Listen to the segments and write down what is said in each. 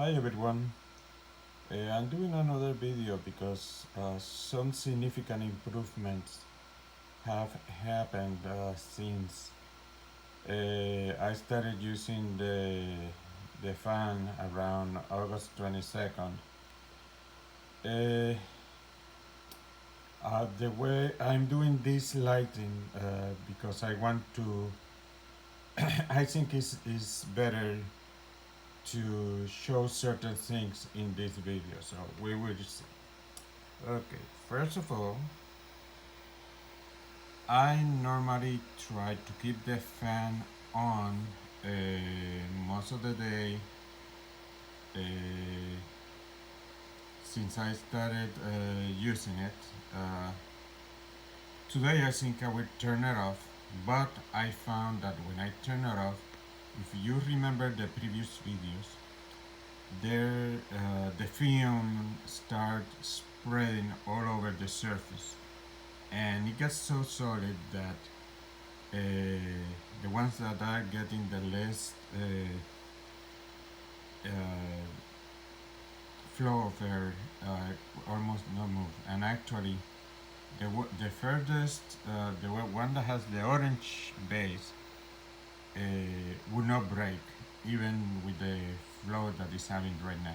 Hi everyone. I'm doing another video because some significant improvements have happened since I started using the fan around August 22nd. Uh, the way I'm doing this lighting because I want to I think is better to show certain things in this video, so we will see. Okay, first of all, I normally try to keep the fan on most of the day uh, since I started using it. Uh, Today I think I will turn it off, but I found that when I turn it off, if you remember the previous videos, the film start spreading all over the surface, and it gets so solid that the ones that are getting the less uh, flow of air almost not move. And actually, the furthest, the one that has the orange base, uh, would not break, even with the flow that it's having right now.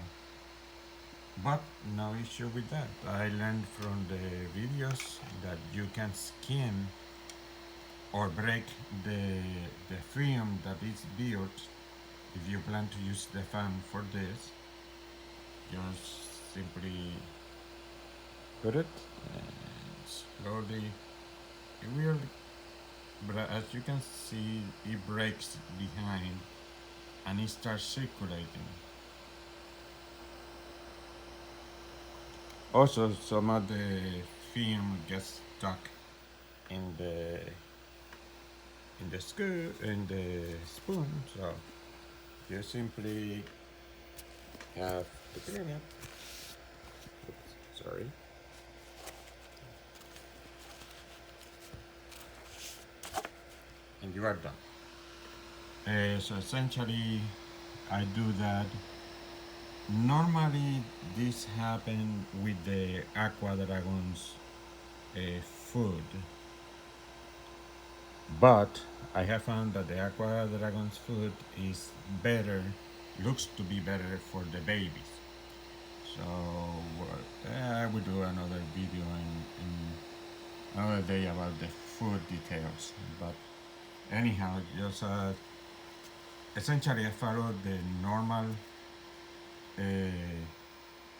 But no issue with that. I learned from the videos that you can skim or break the film that is built. If you plan to use the fan for this, just simply put it and slowly it will, but as you can see, it breaks behind and it starts circulating. Also, some of the film gets stuck in the spoon, so you simply have to clean it. Oops, sorry. And you are done. So essentially, I do that. Normally, this happen with the Aqua Dragons food, but I have found that the Aqua Dragons food is better, looks to be better for the babies. So I will do another video in another day about the food details. But anyhow, just essentially I follow the normal uh,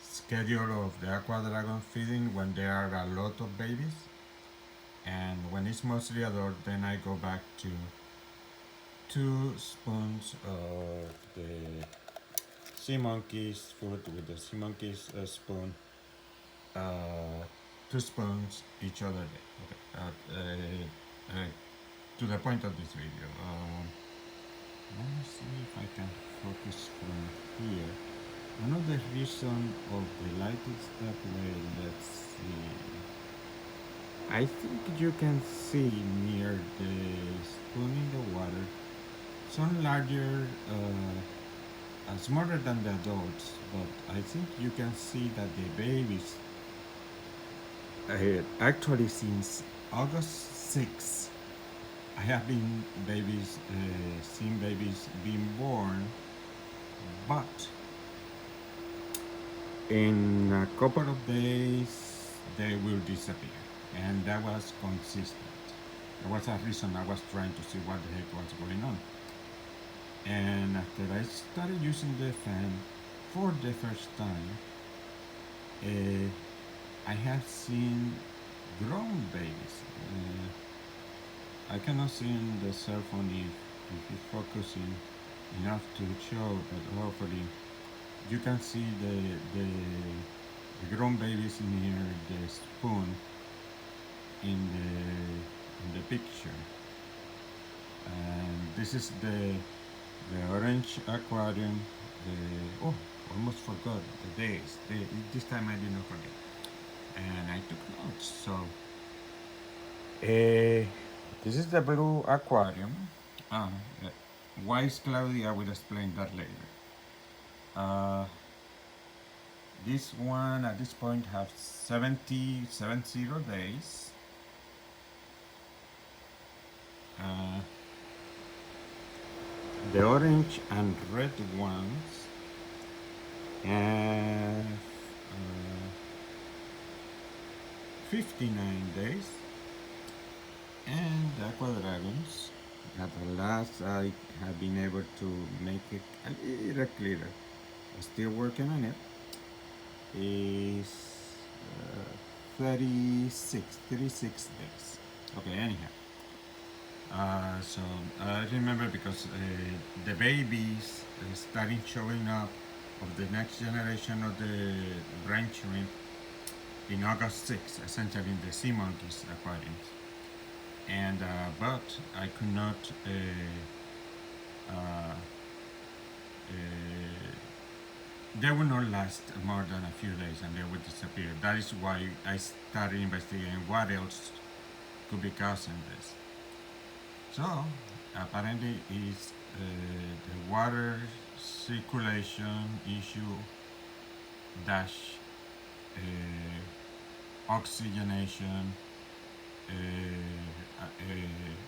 schedule of the Aqua Dragon feeding when there are a lot of babies, and when it's mostly adult, then I go back to 2 spoons of the sea monkeys food with the sea monkeys spoon, uh, 2 spoons each other day. Okay. To the point of this video. Let me see if I can focus from here. Another reason of the light is that way. Let's see. I think you can see near the spoon in the water some larger, smaller than the adults, but I think you can see that the babies, actually since August 6th, I have been seen babies being born, but in a couple of days they will disappear, and that was consistent. There was a reason I was trying to see what the heck was going on. And after I started using the fan for the first time, uh, I have seen grown babies. I cannot see in the cell phone if it's focusing enough to show, but hopefully you can see the grown babies near the spoon in the picture. And this is the orange aquarium. Oh, almost forgot the days. This time I did not forget, and I took notes. So this is the blue aquarium. Uh, why is cloudy? I will explain that later. Uh, this one at this point have 70 days. Uh, the orange and red ones have 59 days, and the aqua dragons, at last I have been able to make it a little clearer. I'm still working on it. Is 36 days. Okay, anyhow. So I remember because the babies starting showing up of the next generation of the brine shrimp in August 6th, essentially in the sea monkeys aquariums. And but I could not they will not last more than a few days and they will disappear. That is why I started investigating what else could be causing this. So apparently it's the water circulation issue dash oxygenation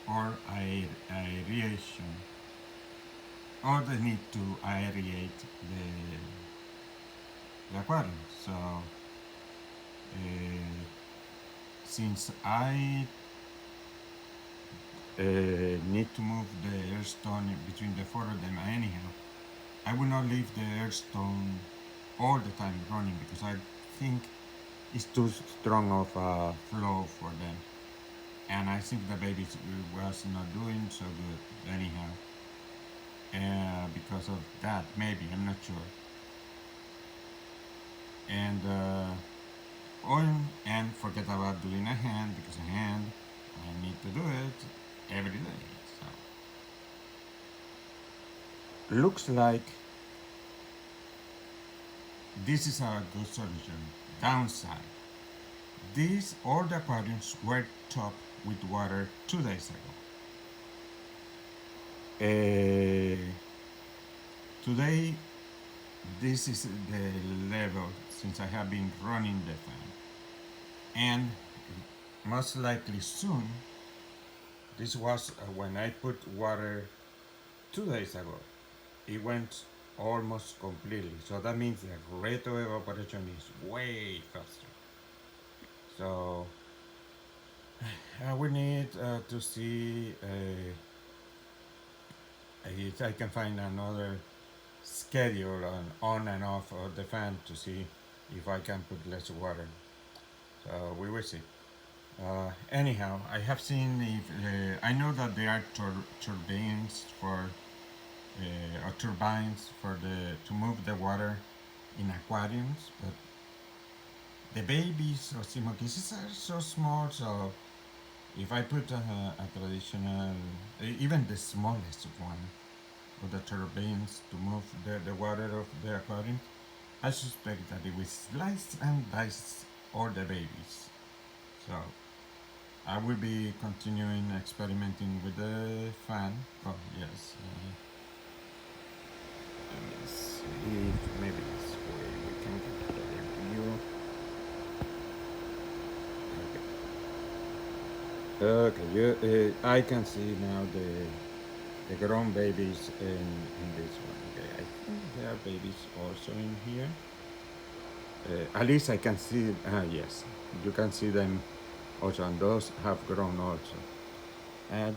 or aeration, or the need to aerate the aquarium. So since I need to move the air stone between the four of them anyhow, I will not leave the air stone all the time running because I think it's too strong of a flow for them. And I think the baby was not doing so good anyhow. Because of that, maybe, I'm not sure. And and forget about doing a hand, because a hand, I need to do it every day. So looks like this is a good solution. Downside, all the aquariums were topped with water 2 days ago. Today, this is the level since I have been running the fan. And most likely soon, this was when I put water 2 days ago. It went almost completely. So that means the rate of evaporation is way faster. So we need to see if I can find another schedule on and off of the fan to see if I can put less water. So we will see. Anyhow, I have seen if I know that there are turbines for or turbines for to move the water in aquariums, but the babies of sea monkeys are so small. So if I put a traditional, even the smallest one of the turbines to move the water of the aquarium, I suspect that it will slice and dice all the babies. So I will be continuing experimenting with the fan. Oh yes. Let me see if maybe this way we can get a better view. Okay, I can see now the grown babies in this one. Okay, I think there are babies also in here. At least I can see. Yes, you can see them also, and those have grown also.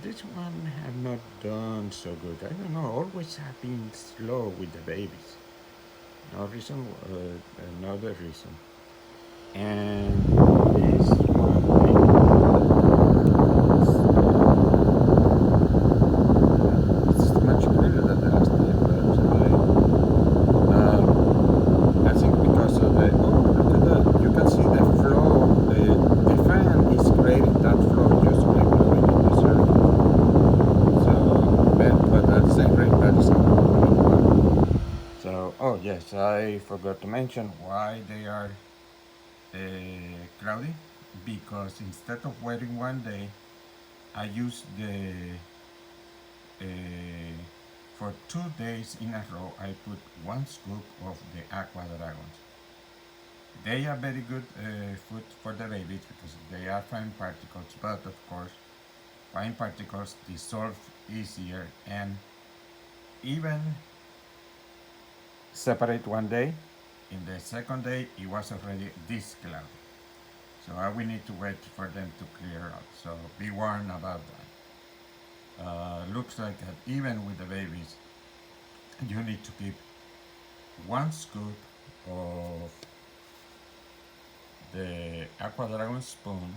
This one have not done so good. I don't know. Always have been slow with the babies. No reason. Another reason. And this one. It's much clearer than the last time, but I think because of the look at that. You can see the flow. The fan is creating that flow just by blowing in this area. So, but at the same rate, that is not. So, oh yes, I forgot to mention why they are cloudy, because instead of waiting one day, I use the for 2 days in a row, I put 1 scoop of the Aqua Dragons. They are very good food for the babies because they are fine particles, but of course, fine particles dissolve easier and even separate one day. In the second day, it was already this cloudy. So I will need to wait for them to clear up. So be warned about that. Looks like that even with the babies, you need to keep 1 scoop of the Aqua Dragon spoon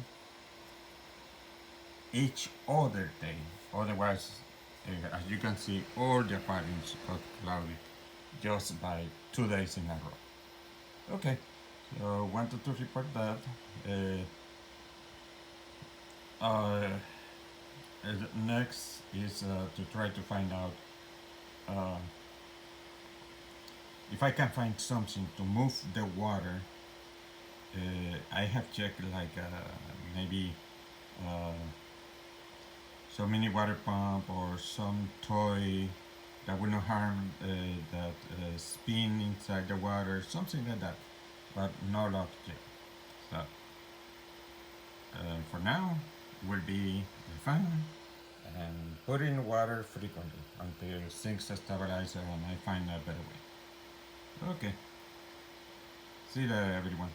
each other day. Otherwise, as you can see, all the aquariums got cloudy just by 2 days in a row. Okay, so wanted to report that. Next is to try to find out uh, if I can find something to move the water. I have checked like maybe uh, some mini water pump or some toy that will not harm that spin inside the water, something like that, but no luck yet. So for now, will be the fan and put in water frequently until things stabilize and I find a better way. Okay, see you there, everyone.